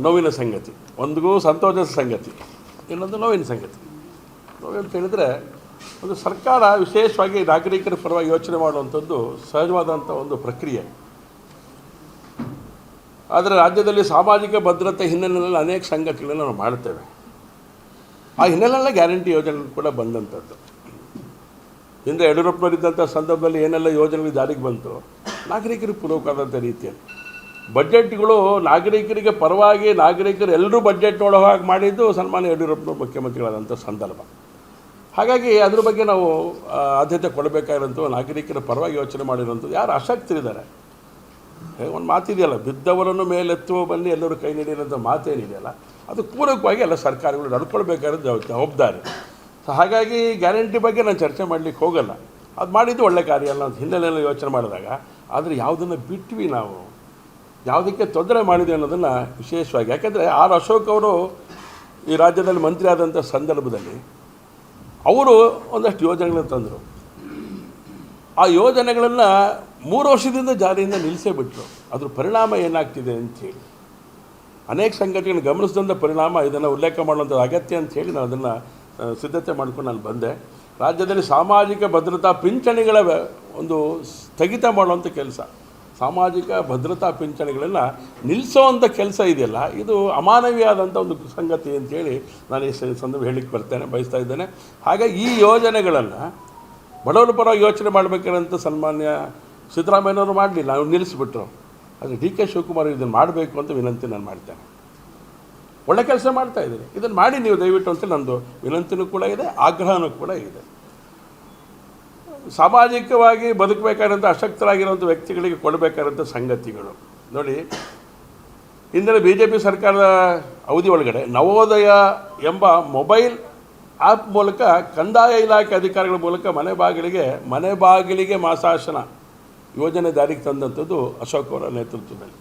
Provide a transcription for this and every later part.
ನೋವಿನ ಸಂಗತಿ. ಒಂದಿಗೂ ಸಂತೋಷದ ಸಂಗತಿ, ಇನ್ನೊಂದು ನೋವಿನ ಸಂಗತಿ. ನೋವಂತ ಹೇಳಿದರೆ, ಒಂದು ಸರ್ಕಾರ ವಿಶೇಷವಾಗಿ ನಾಗರಿಕರ ಪರವಾಗಿ ಯೋಚನೆ ಮಾಡುವಂಥದ್ದು ಸಹಜವಾದಂಥ ಒಂದು ಪ್ರಕ್ರಿಯೆ. ಆದರೆ ರಾಜ್ಯದಲ್ಲಿ ಸಾಮಾಜಿಕ ಭದ್ರತೆ ಹಿನ್ನೆಲೆಯಲ್ಲಿ ಅನೇಕ ಸಂಗತಿಗಳನ್ನು ನಾವು ಮಾಡ್ತೇವೆ. ಆ ಹಿನ್ನೆಲೆಯಲ್ಲೇ ಗ್ಯಾರಂಟಿ ಯೋಜನೆ ಕೂಡ ಬಂದಂಥದ್ದು. ಹಿಂದೆ ಯಡಿಯೂರಪ್ಪನವರಿದ್ದಂಥ ಸಂದರ್ಭದಲ್ಲಿ ಏನೆಲ್ಲ ಯೋಜನೆಗಳು ಜಾರಿಗೆ ಬಂತು, ನಾಗರಿಕರಿಗೆ ಪೂರಕವಾದಂಥ ರೀತಿಯಲ್ಲಿ ಬಡ್ಜೆಟ್ಗಳು ನಾಗರಿಕರಿಗೆ ಪರವಾಗಿ ನಾಗರಿಕರು ಎಲ್ಲರೂ ಬಡ್ಜೆಟ್ ನೋಡೋ ಹಾಗೆ ಮಾಡಿದ್ದು ಸನ್ಮಾನ್ಯ ಯಡಿಯೂರಪ್ಪನವರು ಮುಖ್ಯಮಂತ್ರಿಗಳಾದಂಥ ಸಂದರ್ಭ. ಹಾಗಾಗಿ ಅದ್ರ ಬಗ್ಗೆ ನಾವು ಆದ್ಯತೆ ಕೊಡಬೇಕಾಗಿರೋಂಥ ನಾಗರಿಕರ ಪರವಾಗಿ ಯೋಚನೆ ಮಾಡಿರೋಂಥದ್ದು ಯಾರು ಆಸಕ್ತರಿದ್ದಾರೆ. ಒಂದು ಮಾತಿದೆಯಲ್ಲ, ಬಿದ್ದವರನ್ನು ಮೇಲೆತ್ತುವ ಬನ್ನಿ ಎಲ್ಲರೂ ಕೈ ನೀಡಿರೋಂಥ ಮಾತೇನಿದೆಯಲ್ಲ, ಅದು ಪೂರಕವಾಗಿ ಎಲ್ಲ ಸರ್ಕಾರಗಳು ನಡ್ಕೊಳ್ಬೇಕಾಗಿರೋ ಜವಾಬ್ದಾರಿ. ಸೊ ಹಾಗಾಗಿ ಗ್ಯಾರಂಟಿ ಬಗ್ಗೆ ನಾನು ಚರ್ಚೆ ಮಾಡಲಿಕ್ಕೆ ಹೋಗಲ್ಲ. ಅದು ಮಾಡಿದ್ದು ಒಳ್ಳೆ ಕಾರ್ಯ ಅಲ್ಲ ಅಂತ ಹಿನ್ನೆಲೆಯಲ್ಲಿ ಯೋಚನೆ ಮಾಡಿದಾಗ, ಆದರೆ ಯಾವುದನ್ನು ಬಿಟ್ವಿ ನಾವು, ಯಾವುದಕ್ಕೆ ತೊಂದರೆ ಮಾಡಿದ್ವಿ ಅನ್ನೋದನ್ನು ವಿಶೇಷವಾಗಿ, ಯಾಕೆಂದರೆ ಆರ್ ಅಶೋಕ್ ಅವರು ಈ ರಾಜ್ಯದಲ್ಲಿ ಮಂತ್ರಿ ಆದಂಥ ಸಂದರ್ಭದಲ್ಲಿ ಅವರು ಒಂದಷ್ಟು ಯೋಜನೆಗಳನ್ನು ತಂದರು. ಆ ಯೋಜನೆಗಳನ್ನು 3 ವರ್ಷದಿಂದ ಜಾರಿಯಿಂದ ನಿಲ್ಲಿಸೇ ಬಿಟ್ಟರು. ಅದ್ರ ಪರಿಣಾಮ ಏನಾಗ್ತಿದೆ ಅಂಥೇಳಿ ಅನೇಕ ಸಂಗತಿಗಳನ್ನು ಗಮನಿಸಿದಂಥ ಪರಿಣಾಮ ಇದನ್ನು ಉಲ್ಲೇಖ ಮಾಡುವಂಥದ್ದು ಅಗತ್ಯ ಅಂಥೇಳಿ ನಾನು ಅದನ್ನು ಸಿದ್ಧತೆ ಮಾಡ್ಕೊಂಡು ನಾನು ಬಂದೆ. ರಾಜ್ಯದಲ್ಲಿ ಸಾಮಾಜಿಕ ಭದ್ರತಾ ಪಿಂಚಣಿಗಳ ಒಂದು ಸ್ಥಗಿತ ಮಾಡುವಂಥ ಕೆಲಸ, ಸಾಮಾಜಿಕ ಭದ್ರತಾ ಪಿಂಚಣಿಗಳನ್ನು ನಿಲ್ಲಿಸೋವಂಥ ಕೆಲಸ ಇದೆಯಲ್ಲ, ಇದು ಅಮಾನವೀಯವಾದಂಥ ಒಂದು ಸಂಗತಿ ಅಂತೇಳಿ ನಾನು ಈ ಸಂದರ್ಭ ಹೇಳಿಕ್ಕೆ ಬಯಸ್ತಾ ಇದ್ದೇನೆ. ಹಾಗಾಗಿ ಈ ಯೋಜನೆಗಳನ್ನು ಬಡವರ ಪರವಾಗಿ ಯೋಚನೆ ಮಾಡಬೇಕಂತ ಸನ್ಮಾನ್ಯ ಸಿದ್ದರಾಮಯ್ಯನವರು ಮಾಡಲಿಲ್ಲ, ನಾವು ನಿಲ್ಲಿಸಿಬಿಟ್ರು. ಆದರೆ ಡಿ ಕೆ ಶಿವಕುಮಾರ್ ಇದನ್ನು ಮಾಡಬೇಕು ಅಂತ ವಿನಂತಿ ನಾನು ಮಾಡ್ತೇನೆ. ಒಳ್ಳೆ ಕೆಲಸ ಮಾಡ್ತಾಯಿದ್ದೀನಿ, ಇದನ್ನು ಮಾಡಿ ನೀವು ದಯವಿಟ್ಟು ಅಂತ ನಂದು ವಿನಂತಿನೂ ಕೂಡ ಇದೆ, ಆಗ್ರಹನೂ ಕೂಡ ಇದೆ. ಸಾಮಾಜಿಕವಾಗಿ ಬದುಕಬೇಕಾದಂಥ ಅಶಕ್ತರಾಗಿರುವಂಥ ವ್ಯಕ್ತಿಗಳಿಗೆ ಕೊಡಬೇಕಾದಂಥ ಸಂಗತಿಗಳು ನೋಡಿ. ಇಂದಿನ BJP ಸರ್ಕಾರದ ಅವಧಿ ಒಳಗಡೆ ನವೋದಯ ಎಂಬ ಮೊಬೈಲ್ ಆ್ಯಪ್ ಮೂಲಕ ಕಂದಾಯ ಇಲಾಖೆ ಅಧಿಕಾರಿಗಳ ಮೂಲಕ ಮನೆ ಬಾಗಿಲಿಗೆ ಮಾಸಾಶನ ಯೋಜನೆ ಜಾರಿಗೆ ತಂದಂಥದ್ದು ಅಶೋಕ್ ಅವರ ನೇತೃತ್ವದಲ್ಲಿ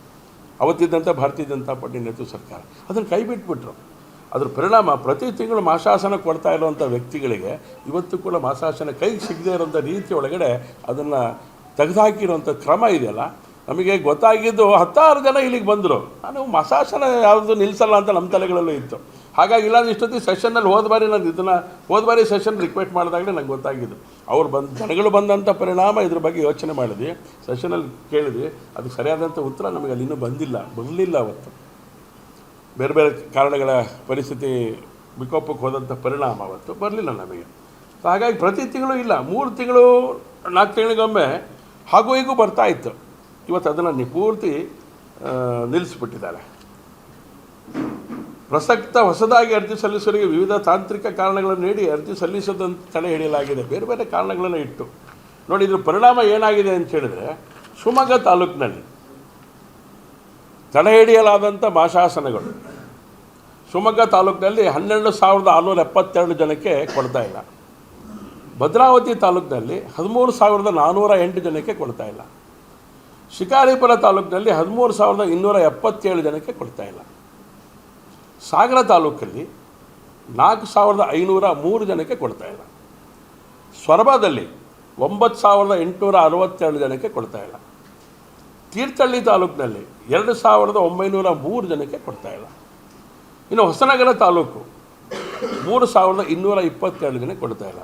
ಅವತ್ತಿದ್ದಂಥ ಭಾರತೀಯ ಜನತಾ ಪಾರ್ಟಿ ನೇತೃತ್ವ ಸರ್ಕಾರ. ಅದನ್ನು ಕೈ ಬಿಟ್ಬಿಟ್ರು. ಅದ್ರ ಪರಿಣಾಮ ಪ್ರತಿ ತಿಂಗಳು ಮಾಸಾಶನ ಕೊಡ್ತಾ ಇರುವಂಥ ವ್ಯಕ್ತಿಗಳಿಗೆ ಇವತ್ತು ಕೂಡ ಮಾಸಾಶನ ಕೈಗೆ ಸಿಗದೇ ಇರೋಂಥ ರೀತಿ ಒಳಗಡೆ ಅದನ್ನು ತೆಗೆದುಹಾಕಿರುವಂಥ ಕ್ರಮ ಇದೆಯಲ್ಲ, ನಮಗೆ ಗೊತ್ತಾಗಿದ್ದು 10 ಜನ ಇಲ್ಲಿಗೆ ಬಂದರು. ನಾನು ಮಾಸಾಶನ ಯಾವುದು ನಿಲ್ಲಿಸಲ್ಲ ಅಂತ ನಮ್ಮ ತಲೆಗಳಲ್ಲೂ ಇತ್ತು. ಹಾಗಾಗಿ ಇಲ್ಲಾಂದ್ರೆ ಇಷ್ಟೊತ್ತಿಗೆ ಸೆಷನ್ನಲ್ಲಿ ಹೋದ ಬಾರಿ ಸೆಷನ್ ರಿಕ್ವೆಸ್ಟ್ ಮಾಡಿದಾಗಲೇ ನಂಗೆ ಗೊತ್ತಾಗಿದ್ದು. ಜನಗಳು ಬಂದಂಥ ಪರಿಣಾಮ ಇದ್ರ ಬಗ್ಗೆ ಯೋಚನೆ ಮಾಡಿದ್ವಿ, ಸೆಷನಲ್ಲಿ ಕೇಳಿದ್ವಿ. ಅದಕ್ಕೆ ಸರಿಯಾದಂಥ ಉತ್ತರ ನಮಗೆ ಅಲ್ಲಿ ಇನ್ನೂ ಬರಲಿಲ್ಲ. ಅವತ್ತು ಬೇರೆ ಬೇರೆ ಕಾರಣಗಳ ಪರಿಸ್ಥಿತಿ ವಿಕೋಪಕ್ಕೆ ಹೋದಂಥ ಪರಿಣಾಮ ಅವತ್ತು ಬರಲಿಲ್ಲ ನಮಗೆ. ಸೊ ಹಾಗಾಗಿ ಪ್ರತಿ ತಿಂಗಳು ಇಲ್ಲ, 3 ತಿಂಗಳು 4 ತಿಂಗಳಿಗೊಮ್ಮೆ ಹಾಗೂ ಹೀಗೂ ಬರ್ತಾಯಿತ್ತು. ಇವತ್ತು ಅದನ್ನು ಪೂರ್ತಿ ನಿಲ್ಲಿಸಿಬಿಟ್ಟಿದ್ದಾರೆ. ಪ್ರಸಕ್ತ ಹೊಸದಾಗಿ ಅರ್ಜಿ ಸಲ್ಲಿಸೋರಿಗೆ ವಿವಿಧ ತಾಂತ್ರಿಕ ಕಾರಣಗಳನ್ನು ನೀಡಿ ಅರ್ಜಿ ಸಲ್ಲಿಸೋದಂತ ತಡೆ ಹಿಡಿಯಲಾಗಿದೆ, ಬೇರೆ ಬೇರೆ ಕಾರಣಗಳನ್ನು ಇಟ್ಟು. ನೋಡಿ, ಇದ್ರ ಪರಿಣಾಮ ಏನಾಗಿದೆ ಅಂತ ಹೇಳಿದ್ರೆ, ಶಿವಮೊಗ್ಗ ತಾಲೂಕಿನಲ್ಲಿ ತಡೆ ಹಿಡಿಯಲಾದಂಥ ಮಾಸಾಸನಗಳು ಶಿವಮೊಗ್ಗ ತಾಲೂಕಿನಲ್ಲಿ 12,672 ಜನಕ್ಕೆ ಕೊಡ್ತಾ ಇಲ್ಲ. ಭದ್ರಾವತಿ ತಾಲೂಕಿನಲ್ಲಿ 13,408 ಜನಕ್ಕೆ ಕೊಡ್ತಾ ಇಲ್ಲ. ಶಿಕಾರಿಪುರ ತಾಲೂಕಿನಲ್ಲಿ 13,277 ಜನಕ್ಕೆ ಕೊಡ್ತಾ ಇಲ್ಲ. ಸಾಗರ ತಾಲೂಕಲ್ಲಿ 4,503 ಜನಕ್ಕೆ ಕೊಡ್ತಾ ಇಲ್ಲ. ಸೊರಬದಲ್ಲಿ 9,862 ಜನಕ್ಕೆ ಕೊಡ್ತಾ ಇಲ್ಲ. ತೀರ್ಥಹಳ್ಳಿ ತಾಲೂಕಿನಲ್ಲಿ 2,903 ಜನಕ್ಕೆ ಕೊಡ್ತಾ ಇಲ್ಲ. ಇನ್ನು ಹೊಸನಗರ ತಾಲೂಕು 3,222 ಜನಕ್ಕೆ ಕೊಡ್ತಾ ಇಲ್ಲ.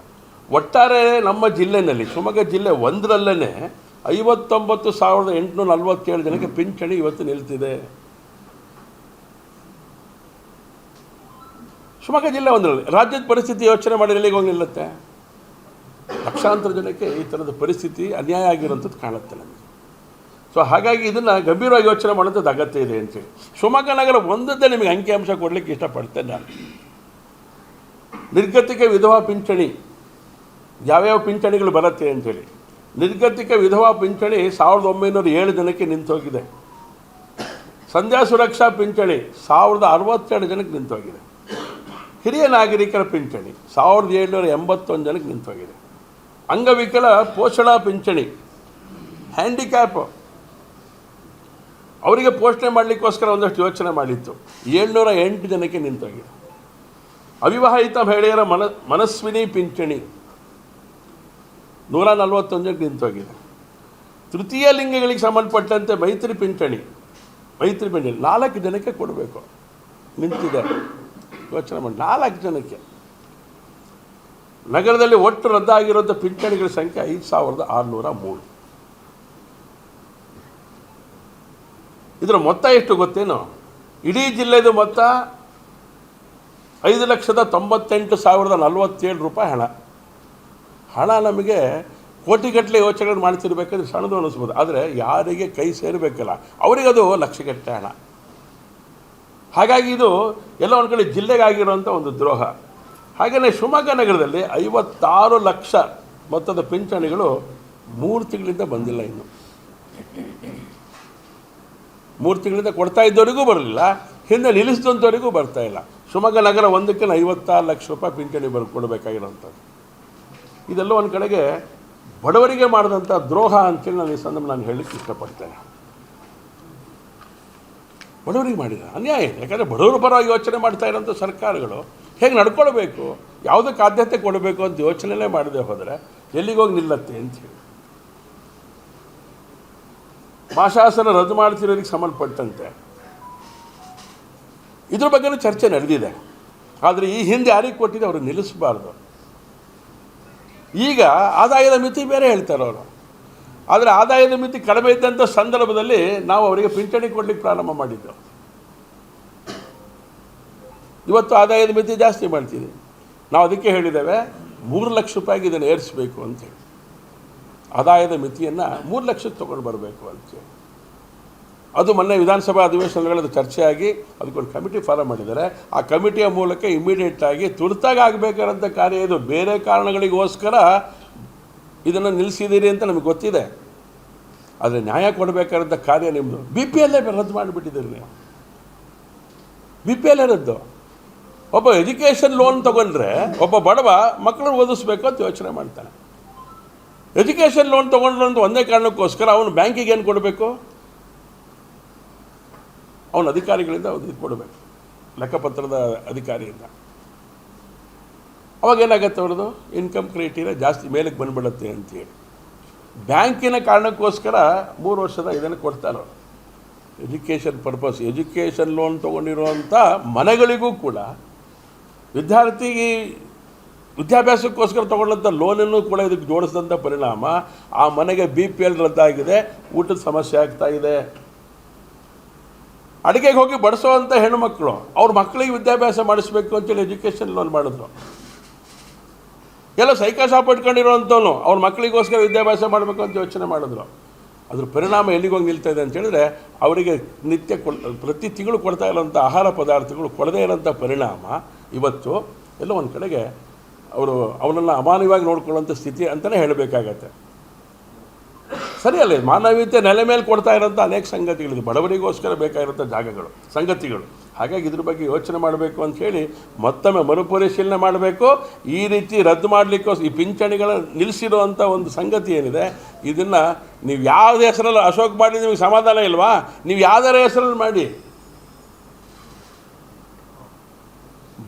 ಒಟ್ಟಾರೆ ನಮ್ಮ ಜಿಲ್ಲೆಯಲ್ಲಿ ಶಿವಮೊಗ್ಗ ಜಿಲ್ಲೆ ಒಂದರಲ್ಲೇ 59,847 ಜನಕ್ಕೆ ಪಿಂಚಣಿ ಇವತ್ತು ನಿಲ್ತಿದೆ. ಶಿವಮೊಗ್ಗ ಜಿಲ್ಲೆ ಒಂದರಲ್ಲಿ. ರಾಜ್ಯದ ಪರಿಸ್ಥಿತಿ ಯೋಚನೆ ಮಾಡಿ ಎಲ್ಲಿಗೆ ಹೋಗಿ ನಿಲ್ಲುತ್ತೆ? ಲಕ್ಷಾಂತರ ಜನಕ್ಕೆ ಈ ಥರದ ಪರಿಸ್ಥಿತಿ ಅನ್ಯಾಯ ಆಗಿರೋಂಥದ್ದು ಕಾಣುತ್ತೆ ನಮಗೆ. ಸೊ ಹಾಗಾಗಿ ಇದನ್ನು ಗಂಭೀರವಾಗಿ ಯೋಚನೆ ಮಾಡೋಂಥದ್ದು ಅಗತ್ಯ ಇದೆ ಅಂತೇಳಿ ಶಿವಮೊಗ್ಗ ನಗರ ಒಂದದ್ದೇ ನಿಮಗೆ ಅಂಕಿಅಂಶ ಕೊಡಲಿಕ್ಕೆ ಇಷ್ಟಪಡ್ತೇನೆ ನಾನು. ನಿರ್ಗತಿಕ ವಿಧವಾ ಪಿಂಚಣಿ ಯಾವ್ಯಾವ ಪಿಂಚಣಿಗಳು ಬರುತ್ತೆ ಅಂಥೇಳಿ. ನಿರ್ಗತಿಕ ವಿಧವಾ ಪಿಂಚಣಿ 1,907 ಜನಕ್ಕೆ ನಿಂತೋಗಿದೆ. ಸಂಧ್ಯಾ ಸುರಕ್ಷಾ ಪಿಂಚಣಿ 1,062 ಜನಕ್ಕೆ ನಿಂತೋಗಿದೆ. ಹಿರಿಯ ನಾಗರಿಕರ ಪಿಂಚಣಿ 1,781 ಜನಕ್ಕೆ ನಿಂತೋಗಿದೆ. ಅಂಗವಿಕಲ ಪೋಷಣಾ ಪಿಂಚಣಿ, ಹ್ಯಾಂಡಿಕ್ಯಾಪ್ ಅವರಿಗೆ ಪೋಷಣೆ ಮಾಡಲಿಕ್ಕೋಸ್ಕರ ಒಂದಷ್ಟು ಯೋಚನೆ ಮಾಡಿತ್ತು, 708 ಜನಕ್ಕೆ ನಿಂತೋಗಿದೆ. ಅವಿವಾಹಿತ ಮಹಿಳೆಯರ ಮನಸ್ವಿನಿ ಪಿಂಚಣಿ 141 ಜನಕ್ಕೆ ನಿಂತೋಗಿದೆ. ತೃತೀಯ ಲಿಂಗಗಳಿಗೆ ಸಂಬಂಧಪಟ್ಟಂತೆ ಮೈತ್ರಿ ಪಿಂಚಣಿ 4 ಜನಕ್ಕೆ ಕೊಡಬೇಕು. ನಿಂತಿದೆ. ಯೋಚನೆ ಮಾಡಿ 4 ಜನಕ್ಕೆ. ನಗರದಲ್ಲಿ ಒಟ್ಟು ರದ್ದಾಗಿರುವಂಥ ಪಿಂಚಣಿಗಳ ಸಂಖ್ಯೆ 5603. ಇದರ ಮೊತ್ತ ಎಷ್ಟು ಗೊತ್ತೇನು? ಇಡೀ ಜಿಲ್ಲೆದು ಮೊತ್ತ 5,98,047 ರೂಪಾಯಿ ಹಣ ನಮಗೆ ಕೋಟಿಗಟ್ಟಲೆ ಯೋಚನೆ ಮಾಡ್ತಿರ್ಬೇಕಾದ್ರೆ ಸಣ್ಣದು ಅನ್ನಿಸ್ಬೋದು. ಆದರೆ ಯಾರಿಗೆ ಕೈ ಸೇರಬೇಕಲ್ಲ ಅವರಿಗೆ ಅದು ಲಕ್ಷಗಟ್ಟಲೆ ಹಣ. ಹಾಗಾಗಿ ಇದು ಎಲ್ಲ ಒಂದು ಕಡೆ ಜಿಲ್ಲೆಗಾಗಿರುವಂಥ ಒಂದು ದ್ರೋಹ. ಹಾಗೆಯೇ ಶಿವಮೊಗ್ಗ ನಗರದಲ್ಲಿ 56 ಲಕ್ಷ ಮೊತ್ತದ ಪಿಂಚಣಿಗಳು 3 ತಿಂಗಳಿಂದ ಬಂದಿಲ್ಲ. ಇನ್ನು 3 ತಿಂಗಳಿಂದ ಕೊಡ್ತಾ ಇದ್ದವರಿಗೂ ಬರಲಿಲ್ಲ, ಹಿಂದೆ ನಿಲ್ಲಿಸಿದಂಥವರಿಗೂ ಬರ್ತಾ ಇಲ್ಲ. ಶಿವಮೊಗ್ಗ ನಗರ ಒಂದಕ್ಕೆ 56 ಲಕ್ಷ ರೂಪಾಯಿ ಪಿಂಚಣಿ ಕೊಡಬೇಕಾಗಿರೋಂಥದ್ದು. ಇದೆಲ್ಲ ಒಂದು ಕಡೆಗೆ ಬಡವರಿಗೆ ಮಾಡಿದಂಥ ದ್ರೋಹ ಅಂತೇಳಿ ನಾನು ಈ ಸಂದರ್ಭ ಹೇಳಲಿಕ್ಕೆ ಇಷ್ಟಪಡ್ತೇನೆ. ಬಡವರಿಗೆ ಮಾಡಿದ ಅನ್ಯಾಯ. ಯಾಕಂದರೆ ಬಡವರ ಪರವಾಗಿ ಯೋಚನೆ ಮಾಡ್ತಾ ಇರೋಂಥ ಸರ್ಕಾರಗಳು ಹೇಗೆ ನಡ್ಕೊಳ್ಬೇಕು, ಯಾವುದಕ್ಕೆ ಆದ್ಯತೆ ಕೊಡಬೇಕು ಅಂತ ಯೋಚನೆಯೇ ಮಾಡದೆ ಹೋದರೆ ಎಲ್ಲಿಗೋಗಿ ನಿಲ್ಲತ್ತೆ ಅಂಥೇಳಿ ಮಾಶಾಸನ ರದ್ದು ಮಾಡ್ತಿರೋರಿಗೆ ಸಂಬಂಧಪಟ್ಟಂತೆ ಇದ್ರ ಬಗ್ಗೆನೂ ಚರ್ಚೆ ನಡೆದಿದೆ. ಆದರೆ ಈ ಹಿಂದೆ ಯಾರಿಗೆ ಕೊಟ್ಟಿದೆ ಅವರು ನಿಲ್ಲಿಸಬಾರ್ದು. ಈಗ ಆದಾಯದ ಮಿತಿ ಬೇರೆ ಹೇಳ್ತಾರೆ ಅವರು. ಆದರೆ ಆದಾಯದ ಮಿತಿ ಕಡಿಮೆ ಇದ್ದಂಥ ಸಂದರ್ಭದಲ್ಲಿ ನಾವು ಅವರಿಗೆ ಪಿಂಚಣಿ ಕೊಡಲಿಕ್ಕೆ ಪ್ರಾರಂಭ ಮಾಡಿದ್ದು. ಇವತ್ತು ಆದಾಯದ ಮಿತಿ ಜಾಸ್ತಿ ಮಾಡ್ತೀವಿ. ನಾವು ಅದಕ್ಕೆ ಹೇಳಿದ್ದೇವೆ 3 ಲಕ್ಷ ರೂಪಾಯಿಗೆ ಇದನ್ನು ಏರಿಸಬೇಕು ಅಂತೇಳಿ. ಆದಾಯದ ಮಿತಿಯನ್ನು 3 ಲಕ್ಷಕ್ಕೆ ತೊಗೊಂಡು ಬರಬೇಕು ಅಂತೇಳಿ. ಅದು ಮೊನ್ನೆ ವಿಧಾನಸಭಾ ಅಧಿವೇಶನಗಳಲ್ಲಿ ಚರ್ಚೆಯಾಗಿ ಅದಕ್ಕೊಂದು ಕಮಿಟಿ ಫಾರಮ್ ಮಾಡಿದ್ದಾರೆ. ಆ ಕಮಿಟಿಯ ಮೂಲಕ ಇಮಿಡಿಯೇಟಾಗಿ ತುರ್ತಾಗಿ ಆಗಬೇಕಾದಂಥ ಕಾರ್ಯ ಇದು. ಬೇರೆ ಕಾರಣಗಳಿಗೋಸ್ಕರ ಇದನ್ನು ನಿಲ್ಲಿಸಿದ್ದೀರಿ ಅಂತ ನಮಗೆ ಗೊತ್ತಿದೆ. ಆದರೆ ನ್ಯಾಯ ಕೊಡಬೇಕಾದಂಥ ಕಾರ್ಯ ನಿಮ್ಮದು. BPL ರದ್ದು ಮಾಡಿಬಿಟ್ಟಿದ್ದೀರಿ ನೀವು. BPL ರದ್ದು. ಒಬ್ಬ ಎಜುಕೇಷನ್ ಲೋನ್ ತೊಗೊಂಡ್ರೆ ಒಬ್ಬ ಬಡವ ಮಕ್ಕಳನ್ನು ಓದಿಸ್ಬೇಕು ಅಂತ ಯೋಚನೆ ಮಾಡ್ತಾನೆ. ಎಜುಕೇಷನ್ ಲೋನ್ ತೊಗೊಂಡ್ರು ಅಂತ ಒಂದೇ ಕಾರಣಕ್ಕೋಸ್ಕರ ಅವನು ಬ್ಯಾಂಕಿಗೆ ಏನು ಕೊಡಬೇಕು? ಅವನ ಅಧಿಕಾರಿಗಳಿಂದ ಇದು ಕೊಡಬೇಕು, ಲೆಕ್ಕಪತ್ರದ ಅಧಿಕಾರಿಯಿಂದ. ಅವಾಗೇನಾಗತ್ತೆ ಅವ್ರದ್ದು ಇನ್ಕಮ್ ಕ್ರೈಟೀರಿಯಾ ಜಾಸ್ತಿ ಮೇಲಕ್ಕೆ ಬಂದುಬಿಡುತ್ತೆ ಅಂತೇಳಿ ಬ್ಯಾಂಕಿನ ಕಾರಣಕ್ಕೋಸ್ಕರ 3 ವರ್ಷದ ಇದನ್ನು ಕೊಡ್ತಾರೆ. ಎಜುಕೇಷನ್ ಪರ್ಪಸ್, ಎಜುಕೇಷನ್ ಲೋನ್ ತೊಗೊಂಡಿರುವಂಥ ಮನೆಗಳಿಗೂ ಕೂಡ ವಿದ್ಯಾಭ್ಯಾಸಕ್ಕೋಸ್ಕರ ತೊಗೊಂಡಂಥ ಲೋನನ್ನು ಕೂಡ ಇದಕ್ಕೆ ಜೋಡಿಸಿದಂಥ ಪರಿಣಾಮ ಆ ಮನೆಗೆ BPL ರದ್ದಾಗಿದೆ, ಊಟದ ಸಮಸ್ಯೆ ಆಗ್ತಾಯಿದೆ. ಅಡುಗೆಗೆ ಹೋಗಿ ಬಡಿಸೋವಂಥ ಹೆಣ್ಣುಮಕ್ಕಳು ಅವ್ರ ಮಕ್ಕಳಿಗೆ ವಿದ್ಯಾಭ್ಯಾಸ ಮಾಡಿಸ್ಬೇಕು ಅಂತೇಳಿ ಎಜುಕೇಷನ್ ಲೋನ್ ಮಾಡಿದ್ರು. ಎಲ್ಲ ಸೈಕಲ್ ಶಾಪ್ ಇಟ್ಕೊಂಡಿರೋವಂಥವನು ಅವ್ರ ಮಕ್ಕಳಿಗೋಸ್ಕರ ವಿದ್ಯಾಭ್ಯಾಸ ಮಾಡಬೇಕು ಅಂತ ಯೋಚನೆ ಮಾಡಿದ್ರು. ಅದ್ರ ಪರಿಣಾಮ ಎಲ್ಲಿಗೋಗಿ ನಿಲ್ತಾ ಇದೆ ಅಂತೇಳಿದ್ರೆ ಅವರಿಗೆ ಪ್ರತಿ ತಿಂಗಳು ಕೊಡ್ತಾ ಇರೋಂಥ ಆಹಾರ ಪದಾರ್ಥಗಳು ಕೊಡದೇ ಇರೋಂಥ ಪರಿಣಾಮ ಇವತ್ತು ಎಲ್ಲ ಒಂದು ಕಡೆಗೆ ಅವನನ್ನು ಅಮಾನವಾಗಿ ನೋಡ್ಕೊಳ್ಳೋಂಥ ಸ್ಥಿತಿ ಅಂತಲೇ ಹೇಳಬೇಕಾಗತ್ತೆ. ಸರಿಯಲ್ಲ, ಮಾನವೀಯತೆ ನೆಲೆ ಮೇಲೆ ಕೊಡ್ತಾ ಇರೋಂಥ ಅನೇಕ ಸಂಗತಿಗಳಿದೆ, ಬಡವರಿಗೋಸ್ಕರ ಬೇಕಾಗಿರೋಂಥ ಸಂಗತಿಗಳು. ಹಾಗಾಗಿ ಇದ್ರ ಬಗ್ಗೆ ಯೋಚನೆ ಮಾಡಬೇಕು ಅಂತ ಹೇಳಿ ಮತ್ತೊಮ್ಮೆ ಮರುಪರಿಶೀಲನೆ ಮಾಡಬೇಕು. ಈ ರೀತಿ ರದ್ದು ಮಾಡಲಿಕ್ಕೋಸ್ಕರ ಈ ಪಿಂಚಣಿಗಳ ನಿಲ್ಲಿಸಿರುವಂಥ ಒಂದು ಸಂಗತಿ ಏನಿದೆ, ಇದನ್ನು ನೀವು ಯಾವುದೇ ಹೆಸರಲ್ಲಿ ಅಶೋಕ್ ಮಾಡಿ ನಿಮಗೆ ಸಮಾಧಾನ ಇಲ್ವಾ? ನೀವು ಯಾವ್ದಾರ ಹೆಸರಲ್ಲಿ ಮಾಡಿ,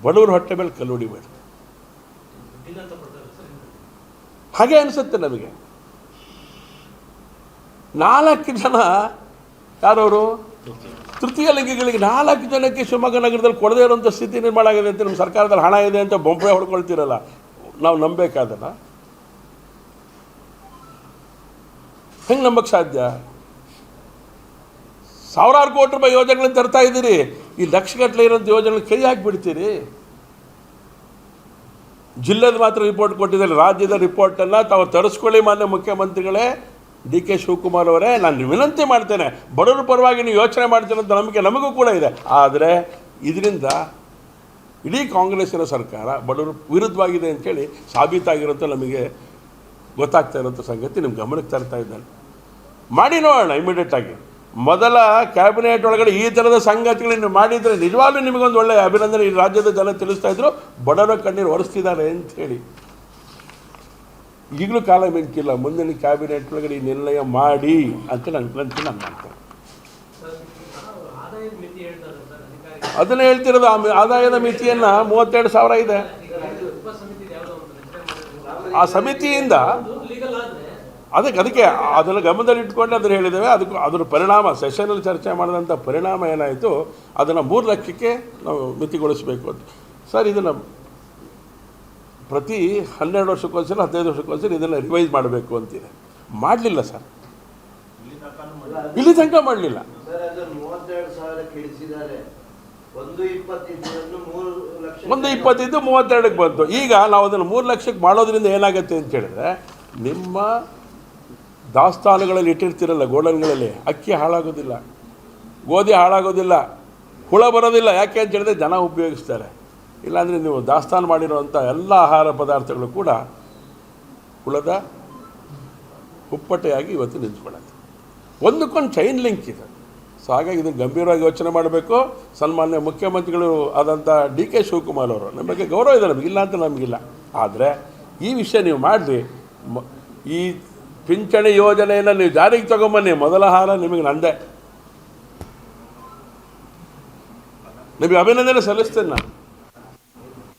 ಬಡವರು ಹೊಟ್ಟೆ ಮೇಲೆ ಕಲ್ಲು ಹೊಡಿಬೇಡಿ. ಹಾಗೆ ಅನಿಸುತ್ತೆ ನಮಗೆ. 4 ಜನ ಯಾರವರು ತೃತೀಯ ಲಿಂಗಿಗಳಿಗೆ 4 ಜನಕ್ಕೆ ಶಿವಮೊಗ್ಗ ನಗರದಲ್ಲಿ ಕೊಡದೇ ಇರುವಂಥ ಸ್ಥಿತಿ ನಿರ್ಮಾಣ ಆಗಿದೆ ಅಂತ ನಮ್ಮ ಸರ್ಕಾರದಲ್ಲಿ ಹಣ ಇದೆ ಅಂತ ಬೊಂಬೆ ಹೊಡ್ಕೊಳ್ತಿರಲ್ಲ, ನಾವು ನಂಬೇಕಾದಲ್ಲ. ಹೆಂಗೆ ನಂಬಕ್ಕೆ ಸಾಧ್ಯ? ಸಾವಿರಾರು ಕೋಟಿ ರೂಪಾಯಿ ಯೋಜನೆಗಳನ್ನು ತರ್ತಾ ಇದ್ದೀರಿ, ಈ ಲಕ್ಷಗಟ್ಟಲೆ ಇರೋಂಥ ಯೋಜನೆಗಳು ಕೈ ಹಾಕಿಬಿಡ್ತೀರಿ. ಜಿಲ್ಲೆದ ಮಾತ್ರ ರಿಪೋರ್ಟ್ ಕೊಟ್ಟಿದ್ದಾರೆ, ರಾಜ್ಯದ ರಿಪೋರ್ಟನ್ನು ತಾವು ತರಿಸ್ಕೊಳ್ಳಿ. ಮಾನ್ಯ ಮುಖ್ಯಮಂತ್ರಿಗಳೇ DK ಶಿವಕುಮಾರ್ ಅವರೇ, ನಾನು ವಿನಂತಿ ಮಾಡ್ತೇನೆ, ಬಡವರ ಪರವಾಗಿ ನೀವು ಯೋಚನೆ ಮಾಡ್ತೀರಂತ ನಂಬಿಕೆ ನಮಗೂ ಕೂಡ ಇದೆ. ಆದರೆ ಇದರಿಂದ ಇಡೀ ಕಾಂಗ್ರೆಸ್ಸಿನ ಸರ್ಕಾರ ಬಡವರ ವಿರುದ್ಧವಾಗಿದೆ ಅಂಥೇಳಿ ಸಾಬೀತಾಗಿರೋಂಥ ನಮಗೆ ಗೊತ್ತಾಗ್ತಾ ಇರೋಂಥ ಸಂಗತಿ ನಿಮ್ಮ ಗಮನಕ್ಕೆ ತರ್ತಾ ಇದ್ದಾನೆ. ಮಾಡಿ ನೋಡೋಣ ಇಮಿಡಿಯೇಟಾಗಿ. ಮೊದಲ ಕ್ಯಾಬಿನೆಟ್ ಒಳಗಡೆ ಈ ಥರದ ಸಂಗತಿಗಳನ್ನು ಮಾಡಿದರೆ ನಿಜವಾಗ್ಲೂ ನಿಮಗೊಂದು ಒಳ್ಳೆಯ ಅಭಿನಂದನೆ ಈ ರಾಜ್ಯದ ಜನ ತಿಳಿಸ್ತಾ ಇದ್ರು, ಬಡವರ ಕಣ್ಣೀರು ಒರೆಸ್ತಿದ್ದಾರೆ ಅಂಥೇಳಿ. ಈಗಲೂ ಕಾಲ ಮಿಂಚಿಲ್ಲ, ಮುಂದಿನ ಕ್ಯಾಬಿನೆಟ್ ಒಳಗಡೆ ಈ ನಿರ್ಣಯ ಮಾಡಿ ಅಂತ ನಾನು ಮಾಡ್ತೇನೆ. ಅದನ್ನೇ ಹೇಳ್ತಿರೋದು. ಆದಾಯದ ಮಿತಿಯನ್ನು 32,000 ಇದೆ. ಆ ಸಮಿತಿಯಿಂದ ಅದಕ್ಕೆ ಅದನ್ನು ಗಮನದಲ್ಲಿ ಇಟ್ಕೊಂಡು ಅದನ್ನು ಹೇಳಿದ್ದೇವೆ. ಅದರ ಪರಿಣಾಮ ಸೆಷನಲ್ಲಿ ಚರ್ಚೆ ಮಾಡಿದಂಥ ಪರಿಣಾಮ ಏನಾಯಿತು, ಅದನ್ನು 3 ಲಕ್ಷಕ್ಕೆ ನಾವು ಮಿತಿಗೊಳಿಸಬೇಕು ಅಂತ. ಸರ್, ಇದನ್ನು ಪ್ರತಿ 12 ವರ್ಷಕ್ಕೊಂದ್ಸಲ 15 ವರ್ಷಕ್ಕೊಂದ್ಸಲ ಇದನ್ನು ರಿವೈಸ್ ಮಾಡಬೇಕು ಅಂತಿದೆ. ಮಾಡಲಿಲ್ಲ ಸರ್, ಇಲ್ಲಿ ತನಕ ಮಾಡಲಿಲ್ಲ. ಒಂದು 25 32ಕ್ಕೆ ಬಂತು. ಈಗ ನಾವು ಅದನ್ನು 3 ಲಕ್ಷಕ್ಕೆ ಮಾಡೋದ್ರಿಂದ ಏನಾಗುತ್ತೆ ಅಂತ ಹೇಳಿದ್ರೆ, ನಿಮ್ಮ ದಾಸ್ತಾನುಗಳಲ್ಲಿ ಇಟ್ಟಿರ್ತಿರಲ್ಲ ಗೋಡನ್ಗಳಲ್ಲಿ, ಅಕ್ಕಿ ಹಾಳಾಗೋದಿಲ್ಲ, ಗೋಧಿ ಹಾಳಾಗೋದಿಲ್ಲ, ಹುಳ ಬರೋದಿಲ್ಲ. ಯಾಕೆ ಅಂತ ಹೇಳಿದ್ರೆ ಜನ ಉಪಯೋಗಿಸ್ತಾರೆ. ಇಲ್ಲಾಂದರೆ ನೀವು ದಾಸ್ತಾನು ಮಾಡಿರುವಂಥ ಎಲ್ಲ ಆಹಾರ ಪದಾರ್ಥಗಳು ಕೂಡ ಹುಳದ ಹುಪ್ಪಟೆಯಾಗಿ ಇವತ್ತು ನಿಂತ್ಕೊಳ್ಳುತ್ತೆ. ಒಂದಕ್ಕೊಂದು ಚೈನ್ ಲಿಂಕ್ ಇದೆ. ಸೊ ಹಾಗಾಗಿ ಇದನ್ನು ಗಂಭೀರವಾಗಿ ಯೋಚನೆ ಮಾಡಬೇಕು. ಸನ್ಮಾನ್ಯ ಮುಖ್ಯಮಂತ್ರಿಗಳು ಆದಂಥ DK ಶಿವಕುಮಾರ್ ಅವರು ನಮ್ಮ ಬಗ್ಗೆ ಗೌರವ ಇದೆ, ನಮಗಿಲ್ಲ ಅಂತ ನಮಗಿಲ್ಲ. ಆದರೆ ಈ ವಿಷಯ ನೀವು ಮಾಡಿರಿ, ಈ ಪಿಂಚಣಿ ಯೋಜನೆಯನ್ನು ನೀವು ಜಾರಿಗೆ ತಗೊಂಬನ್ನಿ. ಮೊದಲ ಹಾರ ನಿಮಗೆ ನಂದೆ, ನಿಮಗೆ ಅಭಿನಂದನೆ ಸಲ್ಲಿಸ್ತೇನೆ ನಾನು.